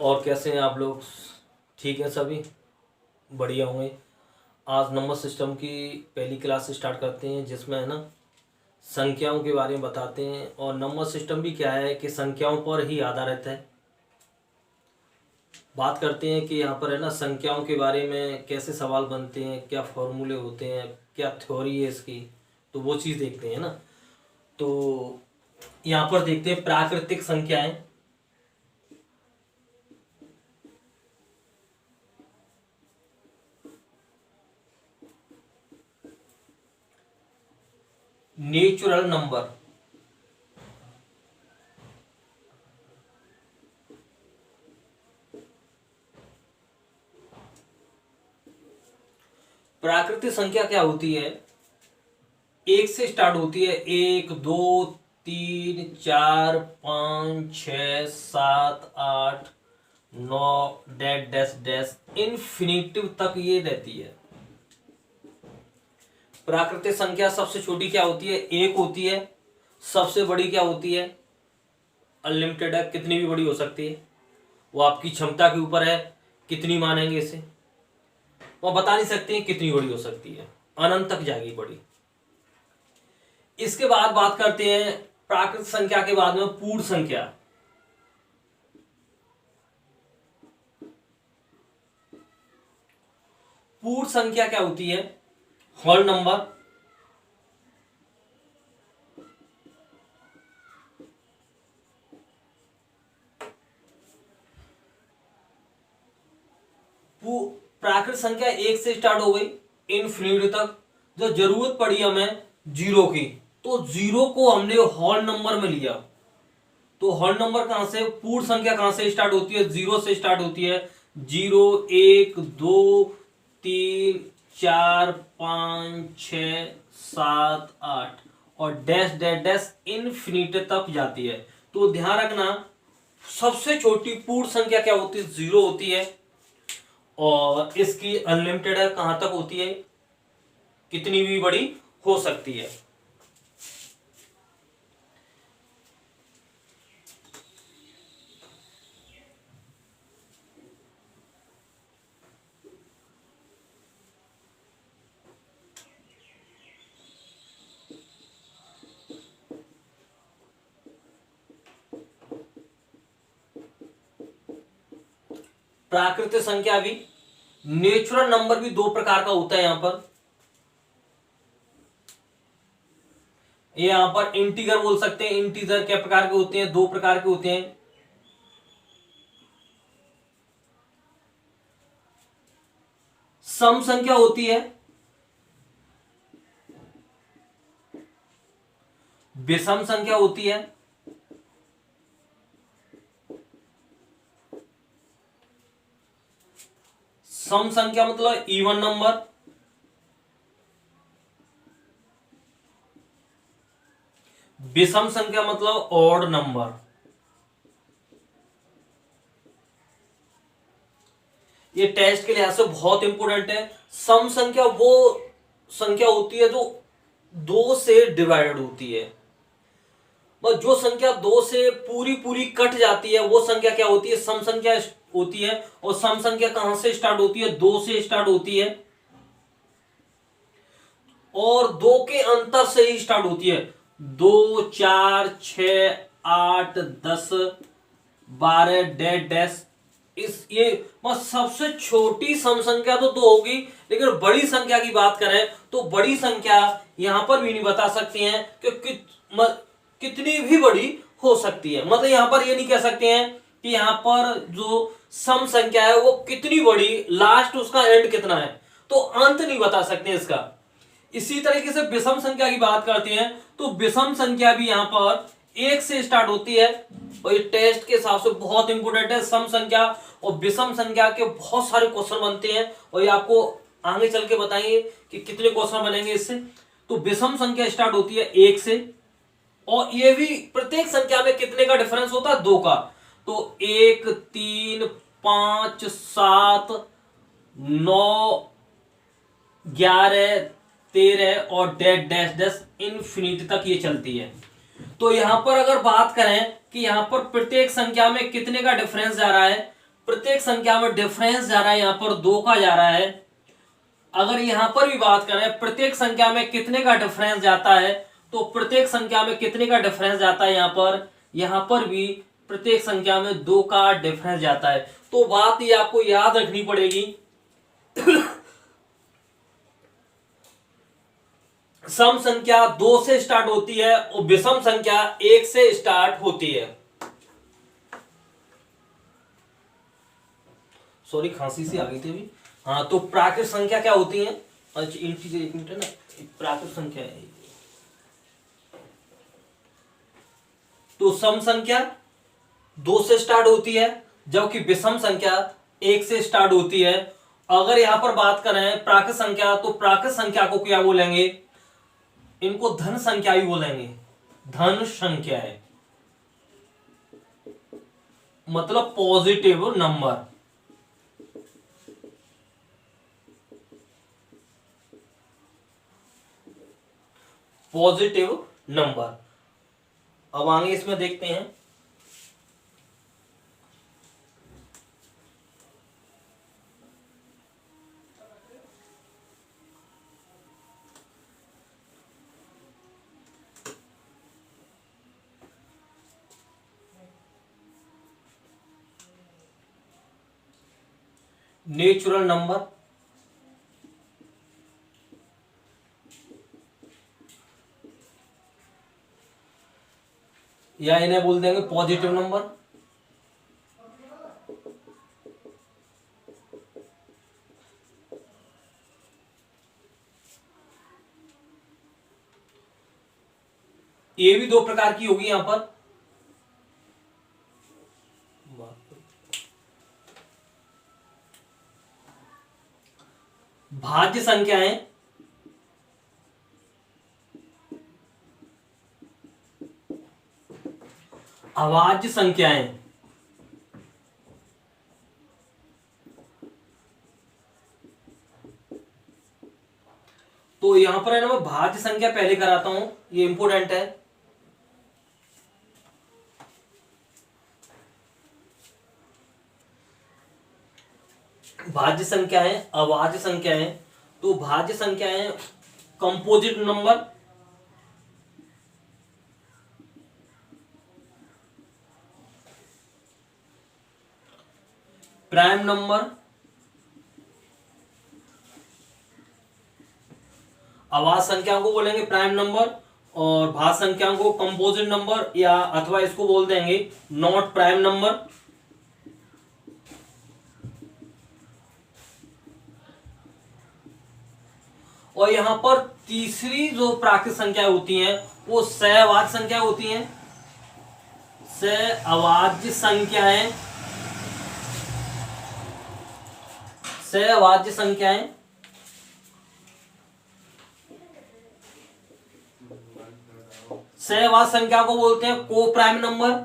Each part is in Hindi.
और कैसे हैं आप लोग? ठीक है, सभी बढ़िया होंगे। आज नंबर सिस्टम की पहली क्लास स्टार्ट करते हैं, जिसमें है ना संख्याओं के बारे में बताते हैं। और नंबर सिस्टम भी क्या है कि संख्याओं पर ही आधारित है। बात करते हैं कि यहाँ पर है ना संख्याओं के बारे में कैसे सवाल बनते हैं, क्या फॉर्मूले होते हैं, क्या थ्योरी है इसकी, तो वो चीज़ देखते हैं ना। तो यहाँ पर देखते हैं प्राकृतिक संख्याएं। Natural number. प्राकृतिक संख्या क्या होती है? एक से स्टार्ट होती है। एक, दो, तीन, चार, पाँच, छ, सात, आठ, नौ, डैश डैश डैश इन्फिनिटिव तक ये रहती है। प्राकृतिक संख्या सबसे छोटी क्या होती है? एक होती है। सबसे बड़ी क्या होती है? अनलिमिटेड है, कितनी भी बड़ी हो सकती है। वो आपकी क्षमता के ऊपर है, कितनी मानेंगे इसे। वो बता नहीं सकते हैं कितनी बड़ी हो सकती है, अनंत तक जाएगी बड़ी। इसके बाद बात करते हैं प्राकृतिक संख्या के बाद में पूर्ण संख्या। पूर्ण संख्या क्या होती है? Whole number. प्राकृतिक संख्या एक से स्टार्ट हो गई इनफिनिटी तक। जो जरूरत पड़ी हमें जीरो की, तो जीरो को हमने होल नंबर में लिया। तो होल नंबर कहां से, पूर्ण संख्या कहां से स्टार्ट होती है? जीरो से स्टार्ट होती है। जीरो, एक, दो, तीन, चार, पाँच, छ, सात, आठ और डैश डैश डैश इनफिनिटी तक जाती है। तो ध्यान रखना, सबसे छोटी पूर्ण संख्या क्या होती है? जीरो होती है। और इसकी अनलिमिटेड है, कहां तक होती है? कितनी भी बड़ी हो सकती है। प्राकृतिक संख्या भी, नेचुरल नंबर भी दो प्रकार का होता है। यहां पर इंटीजर बोल सकते हैं। इंटीजर क्या प्रकार के होते हैं? दो प्रकार के होते हैं। सम संख्या होती है, विषम संख्या होती है। सम संख्या मतलब इवन नंबर, विषम संख्या मतलब ऑड नंबर। ये टेस्ट के लिहाज से बहुत इंपोर्टेंट है। सम संख्या वो संख्या होती है जो दो से डिवाइडेड होती है। जो संख्या दो से पूरी पूरी कट जाती है वो संख्या क्या होती है? सम संख्या होती है। और सम संख्या कहां से स्टार्ट होती है? दो से स्टार्ट होती है और दो के अंतर से ही स्टार्ट होती है। 2, 4, 6, 8, 10, 12 डैश डैश इस ये सबसे छोटी सम संख्या तो दो होगी। लेकिन बड़ी संख्या की बात करें तो बड़ी संख्या यहां पर भी नहीं बता सकते हैं कि कितनी भी बड़ी हो सकती है। मतलब यहां पर ये नहीं कह सकते हैं कि यहां पर जो सम संख्या है वो कितनी बड़ी, लास्ट उसका एंड कितना है, तो अंत नहीं बता सकते इसका। इसी तरीके से विषम संख्या की बात करते हैं तो विषम संख्या भी यहां पर एक से स्टार्ट होती है। और ये टेस्ट के हिसाब से बहुत इंपोर्टेंट है। सम संख्या और विषम संख्या के बहुत सारे क्वेश्चन बनते हैं और ये आपको आगे चल के बताएंगे कि कितने क्वेश्चन बनेंगे इससे। तो विषम संख्या स्टार्ट होती है एक से, और ये भी प्रत्येक संख्या में कितने का डिफरेंस होता है? दो का। तो 1, 3, 5, 7, 9, 11, 13 और डैश डैश डैश इनफिनिटी तक ये चलती है। तो यहां पर अगर बात करें कि यहां पर प्रत्येक संख्या में कितने का डिफरेंस जा रहा है, प्रत्येक संख्या में डिफरेंस जा रहा है, यहां पर 2 का जा रहा है। अगर यहां पर भी बात करें प्रत्येक संख्या में कितने का डिफरेंस जाता है, तो प्रत्येक संख्या में कितने का डिफरेंस जाता है, यहां पर भी प्रत्येक संख्या में 2 का डिफरेंस जाता है। तो बात ये आपको याद रखनी पड़ेगी सम संख्या 2 से स्टार्ट होती है और विषम संख्या 1 से स्टार्ट होती है। सॉरी, खांसी सी आ गई थी अभी। हाँ, तो प्राकृत संख्या क्या होती है? अच्छा, इंटीजर, एक मिनट है ना, प्राकृत संख्या है। तो सम संख्या 2 से स्टार्ट होती है, जबकि विषम संख्या 1 से स्टार्ट होती है। अगर यहां पर बात करें प्राकृत संख्या, तो प्राकृत संख्या को क्या बोलेंगे? इनको धन संख्या भी बोलेंगे। धन संख्या है मतलब पॉजिटिव नंबर। Positive number. अब आगे इसमें देखते हैं। नेचुरल नंबर, या इन्हें बोल देंगे पॉजिटिव नंबर। ये भी 2 प्रकार की होगी यहां पर। भाज्य संख्याएं, अभाज्य संख्याएं। तो यहां पर है ना, मैं भाज्य संख्या पहले कराता हूं, ये इंपोर्टेंट है। भाज्य संख्याएं, अभाज्य संख्याएं। तो भाज्य संख्याएं कंपोजिट नंबर, प्राइम नंबर। अभाज्य संख्याओं को बोलेंगे प्राइम नंबर और भाज्य संख्याओं को कंपोजिट नंबर, या अथवा इसको बोल देंगे नॉट प्राइम नंबर। और यहां पर तीसरी जो प्राकृत संख्या होती हैं वो सहअभाज्य संख्या होती हैं। सहअभाज्य संख्याएं, सहअभाज्य संख्याएं। सहअभाज्य संख्या को बोलते हैं को प्राइम नंबर।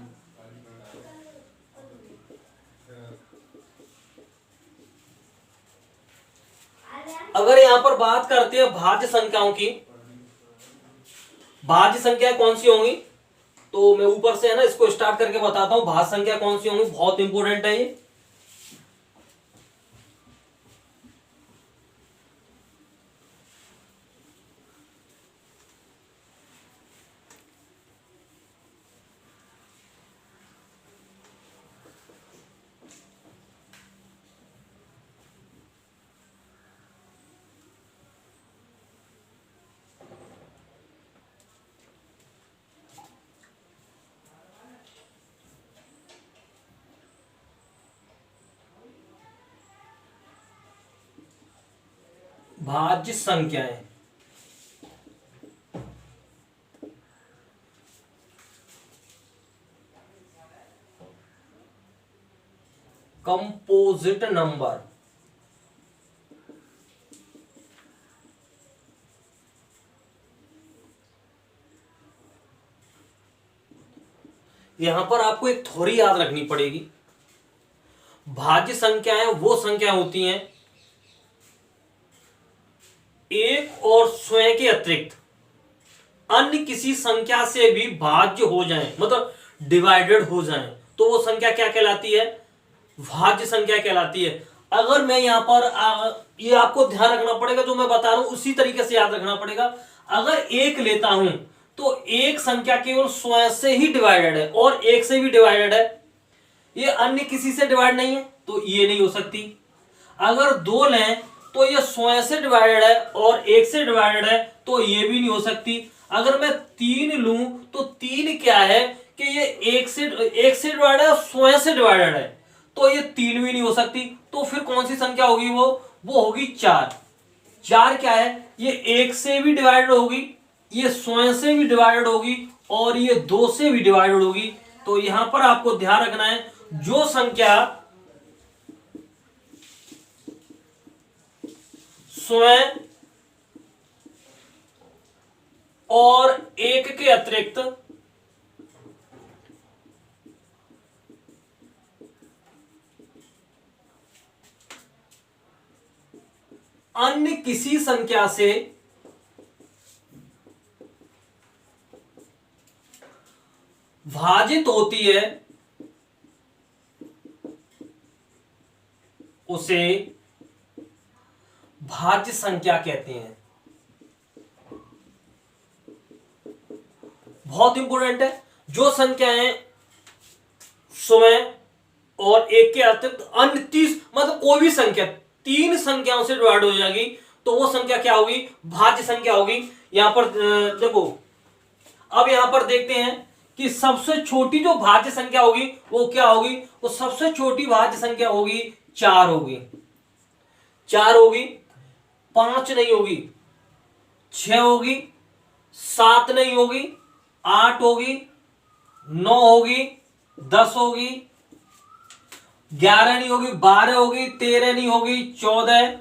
अगर यहां पर बात करते हैं भाज्य संख्याओं की, भाज्य संख्या कौन सी होंगी, तो मैं ऊपर से है ना इसको स्टार्ट करके बताता हूं। भाज्य संख्या कौन सी होंगी, बहुत इंपॉर्टेंट है ये। भाज्य संख्याएं, कंपोजिट नंबर। यहां पर आपको एक थ्योरी याद रखनी पड़ेगी। भाज्य संख्याएं वो संख्या होती हैं एक और स्वयं के अतिरिक्त अन्य किसी संख्या से भी भाज्य हो जाए, मतलब डिवाइडेड हो जाए, तो वो संख्या क्या कहलाती है? भाज्य संख्या कहलाती है। अगर मैं यहां पर ये आपको ध्यान रखना पड़ेगा, जो मैं बता रहा हूं उसी तरीके से याद रखना पड़ेगा। अगर एक लेता हूं तो एक संख्या केवल स्वयं से ही डिवाइडेड है और एक से भी डिवाइडेड है, ये अन्य किसी से डिवाइड नहीं है, तो ये नहीं हो सकती। अगर दो लें तो ये स्वयं से डिवाइडेड है और एक से डिवाइडेड है, तो ये भी नहीं हो सकती। अगर मैं तीन लूं तो तीन क्या है कि ये एक से डिवाइडेड है और स्वयं से डिवाइडेड है, तो ये तीन भी नहीं हो सकती। तो फिर कौन सी संख्या होगी? वो होगी चार। चार क्या है? ये एक से भी डिवाइडेड होगी, ये स्वयं से भी डिवाइडेड होगी और ये दो से भी डिवाइडेड होगी। तो यहां पर आपको ध्यान रखना है, जो संख्या स्वयं और एक के अतिरिक्त अन्य किसी संख्या से भाजित होती है, उसे भाज्य संख्या कहते हैं। बहुत इंपॉर्टेंट है। जो संख्याएं स्वयं और एक के अतिरिक्त अन्य 30, मतलब कोई भी संख्या तीन संख्याओं से डिवाइड हो जाएगी, तो वो संख्या क्या होगी? भाज्य संख्या होगी। यहां पर देखो, अब यहां पर देखते हैं कि सबसे छोटी जो भाज्य संख्या होगी वो क्या होगी? वो सबसे छोटी भाज्य संख्या होगी चार होगी। चार होगी, पांच नहीं होगी, छह होगी, सात नहीं होगी, आठ होगी, नौ होगी, 10 होगी, 11 नहीं होगी, 12 होगी, 13 नहीं होगी, 14,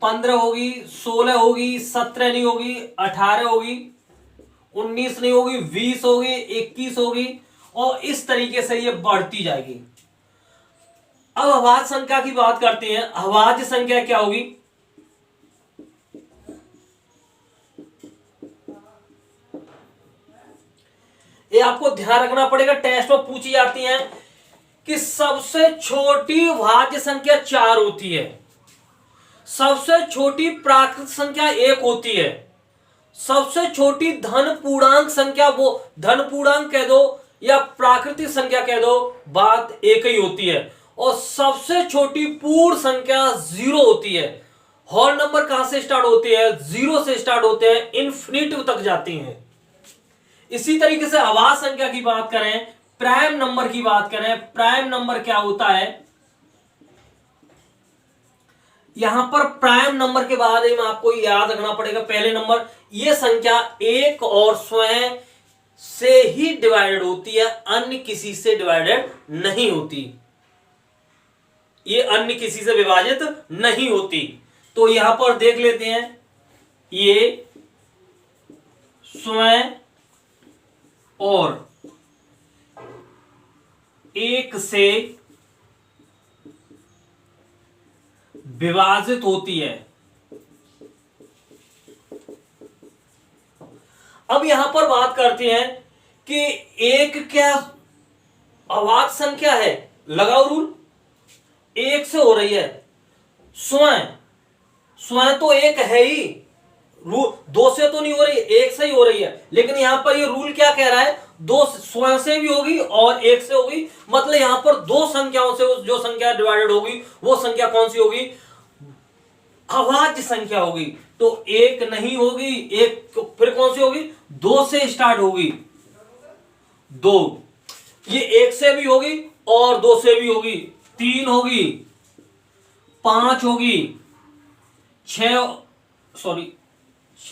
15 होगी, 16 होगी, 17 नहीं होगी, 18 होगी, 19 नहीं होगी, 20 होगी, 21 होगी, और इस तरीके से ये बढ़ती जाएगी। अब अभाज्य संख्या की बात करते हैं। अभाज्य संख्या क्या होगी? ये आपको ध्यान रखना पड़ेगा, टेस्ट में पूछी जाती हैं कि सबसे छोटी भाज्य संख्या चार होती है, सबसे छोटी प्राकृत संख्या एक होती है, सबसे छोटी धन पूर्णांक संख्या, वो धन पूर्णांक कह दो या प्राकृतिक संख्या कह दो, बात एक ही होती है, और सबसे छोटी पूर्ण संख्या जीरो होती है। होल नंबर कहां से स्टार्ट होते हैं? जीरो से स्टार्ट होते हैं, इन्फिनिटिव तक जाती हैं। इसी तरीके से अभाज्य संख्या की बात करें, प्राइम नंबर की बात करें, प्राइम नंबर क्या होता है? यहां पर प्राइम नंबर के बारे में आपको याद रखना पड़ेगा। पहले नंबर, यह संख्या एक और स्वयं से ही डिवाइडेड होती है, अन्य किसी से डिवाइडेड नहीं होती, ये अन्य किसी से विभाजित नहीं होती। तो यहां पर देख लेते हैं, ये स्वयं और एक से विभाजित होती है। अब यहां पर बात करते हैं कि एक क्या अभाज्य संख्या है? लगाओ रूल, एक से हो रही है, स्वयं स्वयं तो एक है ही, दो से तो नहीं हो रही, एक से ही हो रही है। लेकिन यहां पर ये रूल क्या कह रहा है? दो स्वयं से भी होगी और एक से होगी, मतलब यहां पर दो संख्याओं से जो संख्या डिवाइडेड होगी वो संख्या कौन सी होगी? अभाज्य संख्या होगी। तो एक नहीं होगी, एक फिर कौन सी होगी? दो से स्टार्ट होगी, दो, ये एक से भी होगी और दो से भी होगी, तीन होगी, पांच होगी, छह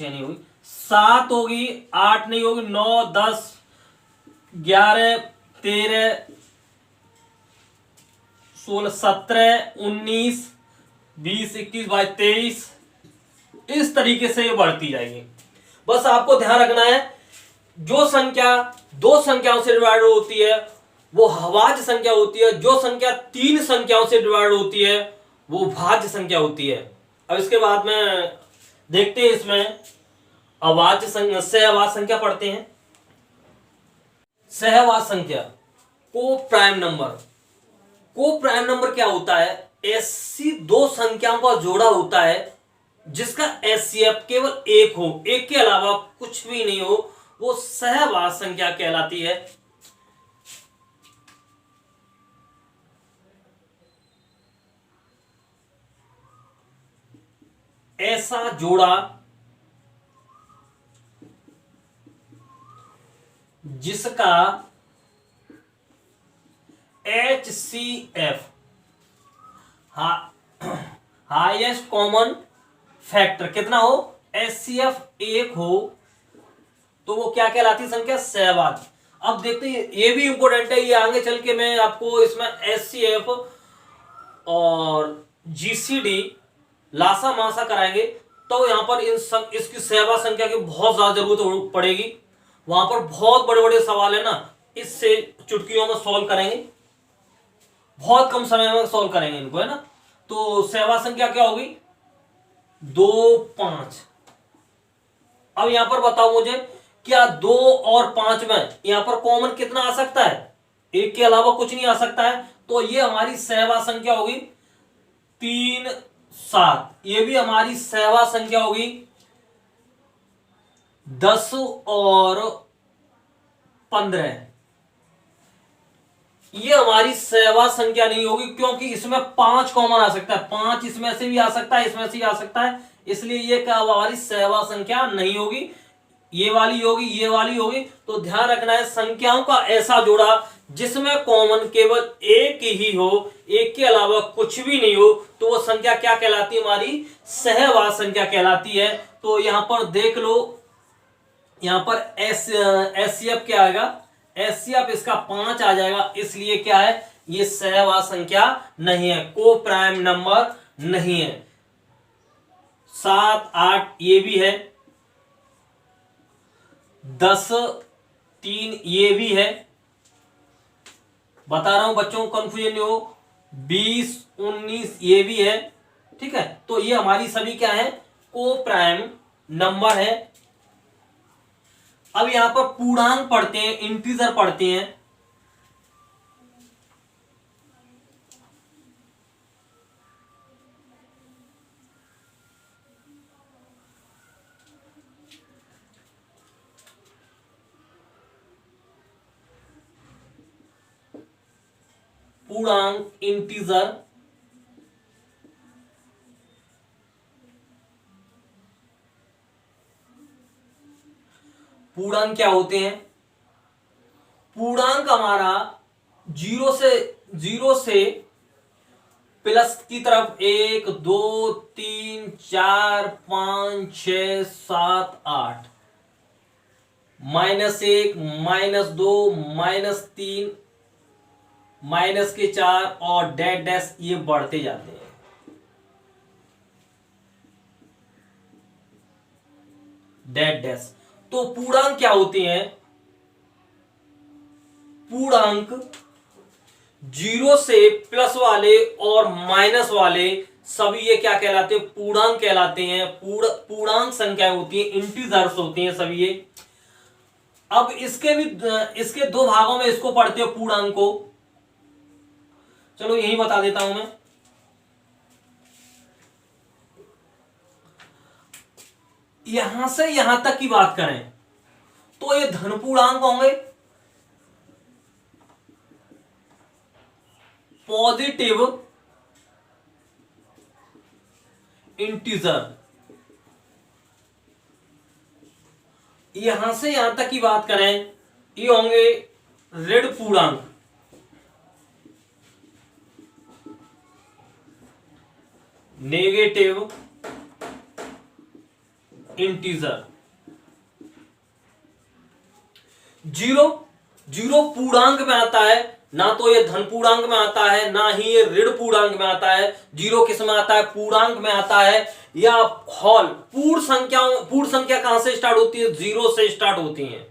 नहीं होगी, सात होगी, आठ नहीं होगी, 9, 10, 11, 13, 16, 17, 19, 20, 21, 22, 23, इस तरीके से ये बढ़ती जाएगी। बस आपको ध्यान रखना है, जो संख्या दो संख्याओं से डिवाइड होती है वो अभाज्य संख्या होती है, जो संख्या तीन संख्याओं से डिवाइड होती है वो भाज्य संख्या होती है। अब इसके बाद में देखते हैं, इसमें अभाज्य संख्या, सहअभाज्य संख्या पढ़ते हैं। सहअभाज्य संख्या को प्राइम नंबर, को प्राइम नंबर क्या होता है? ऐसी दो संख्याओं का जोड़ा होता है जिसका एचसीएफ केवल एक हो, एक के अलावा कुछ भी नहीं हो, वो सहवास संख्या कहलाती है। ऐसा जोड़ा जिसका HCF हाईएस्ट कॉमन फैक्टर कितना हो? HCF एक हो तो वो क्या कहलाती संख्या? सहवास। अब देखते हैं, ये भी इंपॉर्टेंट है, ये आगे चल के मैं आपको इसमें HCF और GCD लासा मासा कराएंगे तो यहां पर इसकी सहवास संख्या की बहुत ज्यादा जरूरत पड़ेगी। वहां पर बहुत बड़े बड़े सवाल है ना, इससे चुटकियों में सॉल्व करेंगे, बहुत कम समय में सॉल्व करेंगे इनको, है ना। तो सहवास संख्या क्या होगी? 2 5। अब यहां पर बताओ मुझे, क्या 2 और 5 में यहां पर कॉमन कितना आ सकता है? एक के अलावा कुछ नहीं आ सकता है, तो ये हमारी सहवास संख्या होगी 3 7। ये भी हमारी सहवास संख्या होगी 10 और 15। ये हमारी सहवास संख्या नहीं होगी क्योंकि इसमें 5 कॉमन आ सकता है, 5 इसमें से भी आ सकता है, इसमें से भी आ सकता है, इसलिए ये क्या हमारी सहवास संख्या नहीं होगी। ये वाली होगी, ये वाली होगी। तो ध्यान रखना है, संख्याओं का ऐसा जोड़ा जिसमें कॉमन केवल एक ही हो, एक के अलावा कुछ भी नहीं हो, तो वो संख्या क्या कहलाती है? हमारी सहवास संख्या कहलाती है। तो यहां पर देख लो, यहां पर एचसीएफ क्या आएगा? एचसीएफ इसका 5 आ जाएगा, इसलिए क्या है? ये सहवास संख्या नहीं है, को प्राइम नंबर नहीं है। 7 8 ये भी है, 10 3 ये भी है, बता रहा हूं बच्चों को कंफ्यूजन नहीं हो। 20 19 ये भी है, ठीक है। तो ये हमारी सभी क्या है? को प्राइम नंबर है। अब यहां पर पूर्णांक पढ़ते हैं, इंटीजर पढ़ते हैं। पूर्णांक इंटीजर, पूर्णांक क्या होते हैं? पूर्णांक हमारा जीरो से प्लस की तरफ 1 2 3 4 5 6 7 8, -1 -2 -3 -4 और डैश डैश ये बढ़ते जाते हैं। डैश डैश तो पूर्णांक क्या होते हैं? पूर्णांक 0 से प्लस वाले और माइनस वाले सभी ये क्या कहलाते हैं? पूर्णांक कहलाते हैं। पूर्णांक संख्या होती है, इंटीजर्स होती हैं सभी ये। अब इसके दो भागों में इसको पढ़ते हो पूर्णांक को, चलो यही बता देता हूं मैं। यहां से यहां तक की बात करें तो ये धन पूर्णांक होंगे, पॉजिटिव इंटीजर। यहां से यहां तक की बात करें ये होंगे ऋण पूर्णांक, नेगेटिव इंटीजर। जीरो पूर्णांक में आता है, ना तो ये धन पूर्णांक में आता है ना ही ये ऋण पूर्णांक में आता है। जीरो किस में आता है? पूर्णांक में आता है, या होल। पूर्ण संख्या कहां से स्टार्ट होती है? 0 से स्टार्ट होती है।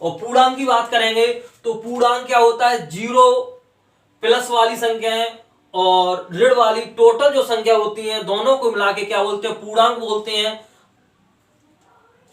और पूर्णांक की बात करेंगे तो पूर्णांक क्या होता है? 0 प्लस वाली संख्याएं और ऋण वाली टोटल जो संख्या होती है दोनों को मिला के क्या बोलते हैं? पूर्णांक बोलते हैं।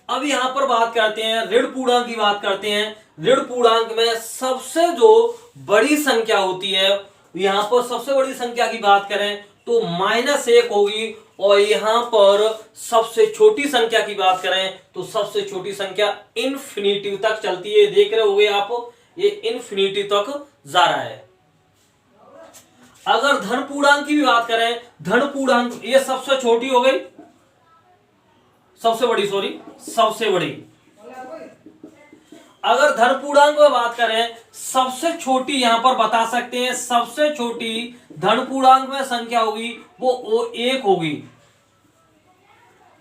अब यहां पर बात करते हैं, ऋण पूर्णांक की बात करते हैं। ऋण पूर्णांक में सबसे जो बड़ी संख्या होती है यहां पर सबसे बड़ी संख्या की बात करें तो -1 होगी, और यहां पर सबसे छोटी संख्या की बात करें तो सबसे छोटी संख्या इन्फिनिटी तक चलती है। देख रहे होगे आप, ये इन्फिनिटी तक जा रहा है। अगर धन पूर्णांक की भी बात करें, धन पूर्णांक ये सबसे छोटी हो गई, सबसे बड़ी। अगर धन पूर्णांक में बात करें, सबसे छोटी यहां पर बता सकते हैं, सबसे छोटी धन पूर्णांक में संख्या होगी वो 1 होगी।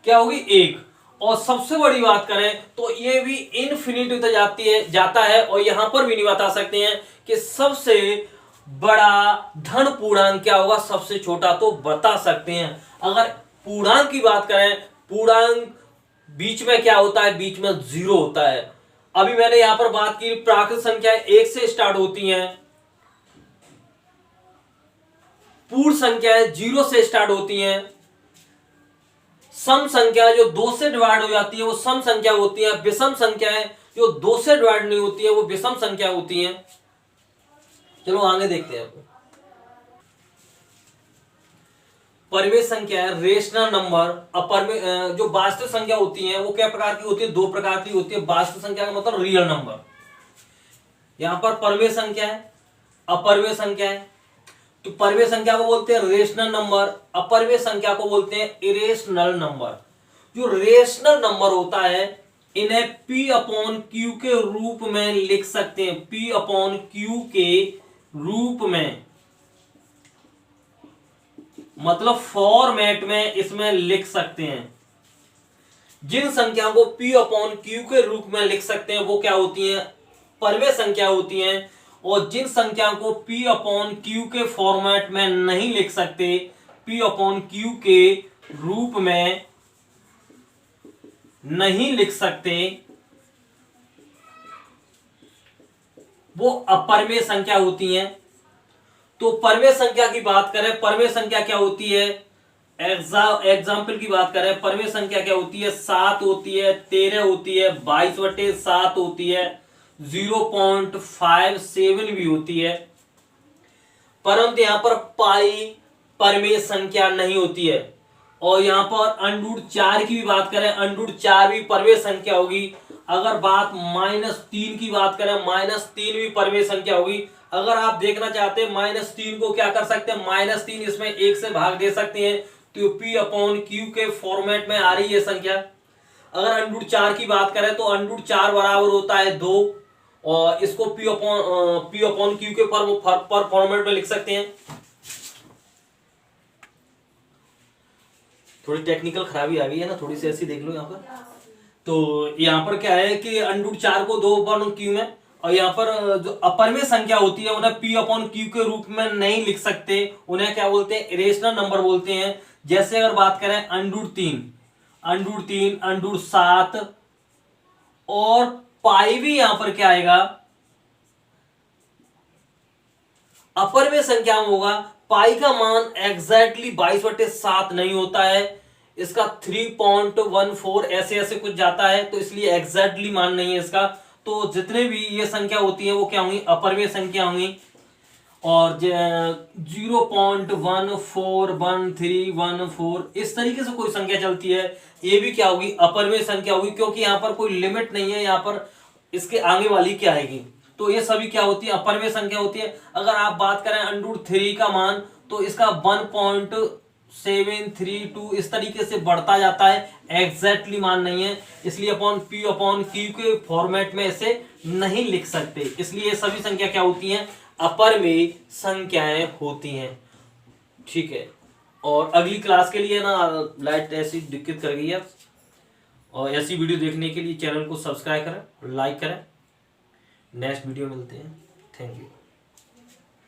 क्या होगी? 1। और सबसे बड़ी बात करें तो ये भी इन्फिनिटी तक जाता है, और यहां पर भी नहीं बता सकते हैं कि सबसे बड़ा धन पूर्णांक क्या होगा, सबसे छोटा तो बता सकते हैं। अगर पूर्णांक की बात करें, पूर्णांक बीच में क्या होता है, बीच में 0 होता है। अभी मैंने यहां पर बात की प्राकृत संख्याएं 1 से स्टार्ट होती हैं, पूर्ण संख्याएं 0 से स्टार्ट होती हैं, सम संख्या जो 2 से डिवाइड हो जाती है वो सम संख्या होती है, विषम संख्याएं जो 2 से डिवाइड नहीं होती है वो विषम संख्या होती हैं। चलो आगे देखते हैं। परिमेय संख्या है, रेशनल नंबर। अपरिमेय जो वास्तविक संख्या होती है वो क्या प्रकार की होती है? 2 प्रकार की होती है। वास्तविक संख्या का मतलब रियल नंबर। यहां पर परिमेय संख्या है, अपरिमेय संख्या है। तो परिमेय संख्या को बोलते हैं रेशनल नंबर, अपरिमेय संख्या को बोलते हैं इरेशनल नंबर। जो रेशनल नंबर होता है इन्हें P/Q के रूप में लिख सकते हैं, P/Q के रूप में, मतलब फॉर्मेट में इसमें लिख सकते हैं। जिन संख्याओं को P/Q के रूप में लिख सकते हैं वो क्या होती हैं? परिमेय संख्या होती हैं। और जिन संख्याओं को P/Q के फॉर्मेट में नहीं लिख सकते, P/Q के रूप में नहीं लिख सकते, वो अपरिमेय संख्या होती हैं। तो परिमेय संख्या की बात करें, परिमेय संख्या क्या होती है? एग्जाम्पल की बात करें, परिमेय संख्या क्या होती है? 7 होती है, 13 होती है, 22/7 होती है, 0.57 भी होती है। परंतु यहां पर पाई परिमेय संख्या नहीं होती है। और यहां पर √4 की भी बात करें, √4 भी परिमेय संख्या होगी। अगर बात -3 की बात करें, -3 भी परिमेय संख्या होगी। अगर आप देखना चाहते हैं -3 को क्या कर सकते हैं, -3 इसमें 1 से भाग दे सकते हैं, तो P/Q के फॉर्मेट में आ रही है संख्या। अगर √4 की बात करें तो √4 बराबर होता है 2, और इसको P/Q के पर फॉर्मेट में लिख सकते हैं। थोड़ी टेक्निकल खराबी आ गई है ना, थोड़ी सी ऐसी देख लो यहाँ पर। तो यहाँ पर क्या है कि √4 को 2/Q में, और यहाँ पर जो अपरिमेय संख्या होती है उन्हें P/Q के रूप में नहीं लिख सकते, उन्हें क्या बोलते हैं? इरेशनल नंबर बोलते हैं। जैसे अगर बात करें √3, √7, और पाई भी यहां पर क्या आएगा? अपरिमेय संख्या में होगा। पाई का मान एग्जैक्टली 22/7 नहीं होता है, इसका 3.14 ऐसे कुछ जाता है, तो इसलिए एग्जैक्टली मान नहीं है इसका। तो जितने भी ये संख्या होती है वो क्या होंगी? अपरिमेय संख्या होंगी। और 0.141314 इस तरीके से कोई संख्या चलती है, ये भी क्या होगी? अपरिमेय संख्या होगी, क्योंकि यहाँ पर कोई लिमिट नहीं है, यहाँ पर इसके आगे वाली क्या आएगी। तो ये सभी क्या होती है? अपरिमेय संख्या होती है। अगर आप बात करें √3 का मान, तो इसका 1.732 इस तरीके से बढ़ता जाता है, एग्जैक्टली मान नहीं है, इसलिए P/Q के फॉर्मेट में इसे नहीं लिख सकते। इसलिए सभी संख्या क्या होती हैं? अपरिमेय संख्याएं होती हैं। ठीक है। और अगली क्लास के लिए ना लाइट ऐसी दिक्कत कर गई है, और ऐसी वीडियो देखने के लिए चैनल को सब्सक्राइब करें, लाइक करें। नेक्स्ट वीडियो मिलते हैं। Thank you.